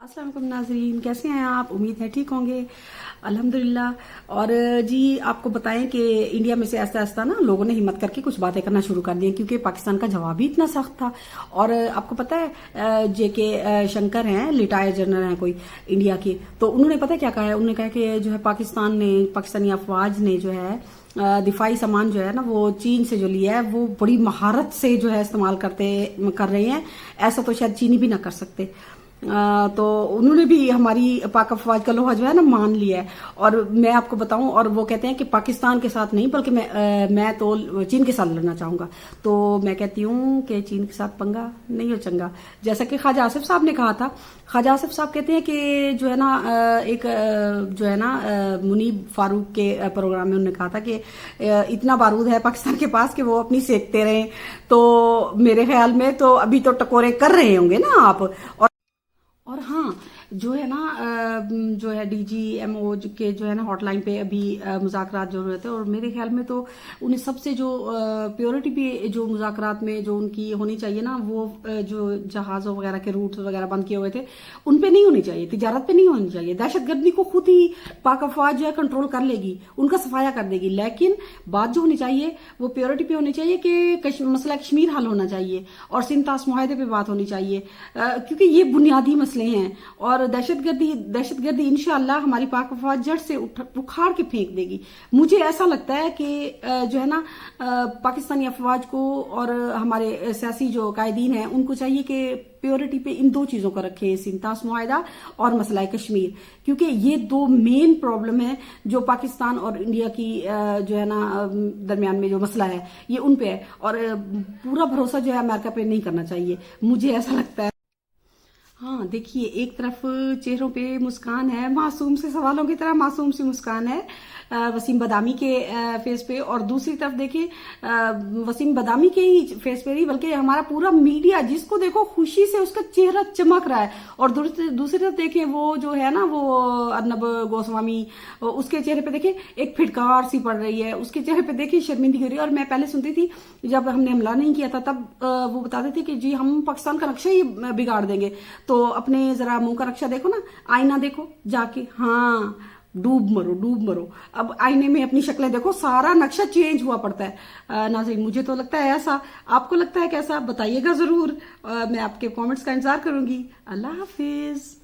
السلام علیکم ناظرین، کیسے ہیں آپ؟ امید ہے ٹھیک ہوں گے الحمدللہ۔ اور جی آپ کو بتائیں کہ انڈیا میں سے آہستہ آہستہ نا لوگوں نے ہمت کر کے کچھ باتیں کرنا شروع کر دی ہیں، کیونکہ پاکستان کا جواب ہی اتنا سخت تھا۔ اور آپ کو پتہ ہے جے کے شنکر ہیں، ریٹائر جنرل ہیں کوئی انڈیا کے، تو انہوں نے پتہ کیا کہا ہے؟ انہوں نے کہا کہ جو ہے پاکستانی افواج نے جو ہے دفاعی سامان جو ہے نا وہ چین سے جو لیا ہے وہ بڑی مہارت سے جو ہے استعمال کر رہے ہیں، ایسا تو شاید چینی بھی نہ کر سکتے۔ تو انہوں نے بھی ہماری پاک افواج کا لوہا جو ہے نا مان لیا ہے۔ اور میں آپ کو بتاؤں، اور وہ کہتے ہیں کہ پاکستان کے ساتھ نہیں بلکہ میں تو چین کے ساتھ لڑنا چاہوں گا۔ تو میں کہتی ہوں کہ چین کے ساتھ پنگا نہیں ہو چنگا، جیسا کہ خواجہ آصف صاحب نے کہا تھا۔ خواجہ آصف صاحب کہتے ہیں کہ جو ہے نا ایک جو ہے نا منیب فاروق کے پروگرام میں انہوں نے کہا تھا کہ اتنا بارود ہے پاکستان کے پاس کہ وہ اپنی سیکتے رہیں۔ تو میرے خیال میں تو ابھی تو ٹکورے کر رہے ہوں گے نا آپ۔ اور ہاں جو ہے نا جو ہے ڈی جی ایم او کے جو ہے نا ہاٹ لائن پہ ابھی مذاکرات جو رہتے ہیں، اور میرے خیال میں تو انہیں سب سے جو پیورٹی پہ جو مذاکرات میں جو ان کی ہونی چاہیے نا، وہ جو جہازوں وغیرہ کے روٹ وغیرہ بند کیے ہوئے تھے ان پہ نہیں ہونی چاہیے، تجارت پہ نہیں ہونی چاہیے۔ دہشت گردی کو خود ہی پاک افواج جو ہے کنٹرول کر لے گی، ان کا صفایا کر دے گی، لیکن بات جو ہونی چاہیے وہ پیورٹی پہ ہونی چاہیے کہ مسئلہ کشمیر حل ہونا چاہیے اور سندھ طاس معاہدے پہ بات ہونی چاہیے، کیونکہ یہ بنیادی مسئلے ہیں۔ اور دہشت گردی انشاءاللہ ہماری پاک افواج جڑ سے اکھاڑ کے پھینک دے گی۔ مجھے ایسا لگتا ہے کہ جو ہے نا پاکستانی افواج کو اور ہمارے سیاسی جو قائدین ہیں ان کو چاہیے کہ پیورٹی پہ ان دو چیزوں کو رکھیں، سندھ طاس معاہدہ اور مسئلہ کشمیر، کیونکہ یہ دو مین پرابلم ہیں جو پاکستان اور انڈیا کی جو ہے نا درمیان میں جو مسئلہ ہے یہ ان پہ ہے۔ اور پورا بھروسہ جو ہے امریکہ پہ نہیں کرنا چاہیے، مجھے ایسا لگتا ہے۔ ہاں دیکھیے، ایک طرف چہروں پہ مسکان ہے، معصوم سے سوالوں کی طرح معصوم سی مسکان ہے وسیم بدامی کے فیس پہ، اور دوسری طرف دیکھیں وسیم بدامی کے ہی فیس پہ نہیں بلکہ ہمارا پورا میڈیا جس کو دیکھو خوشی سے اس کا چہرہ چمک رہا ہے، اور دوسری طرف دیکھیں وہ جو ہے نا وہ ارنب گوسوامی، اس کے چہرے پہ دیکھیں ایک پھٹکار سی پڑ رہی ہے، اس کے چہرے پہ دیکھیں شرمندگی ہو رہی ہے۔ اور میں پہلے سنتی تھی جب ہم نے حملہ نہیں کیا تھا تب وہ بتاتے تھے کہ جی ہم پاکستان کا نقشہ ہی بگاڑ دیں گے، تو اپنے ذرا منہ کا نقشہ دیکھو نا، آئینہ دیکھو جا کے، ہاں ڈوب مرو۔ اب آئینے میں اپنی شکلیں دیکھو، سارا نقشہ چینج ہوا پڑتا ہے۔ ناظرین مجھے تو لگتا ہے ایسا، آپ کو لگتا ہے کیسا؟ بتائیے گا ضرور، میں آپ کے کامنٹس کا انتظار کروں گی۔ اللہ حافظ۔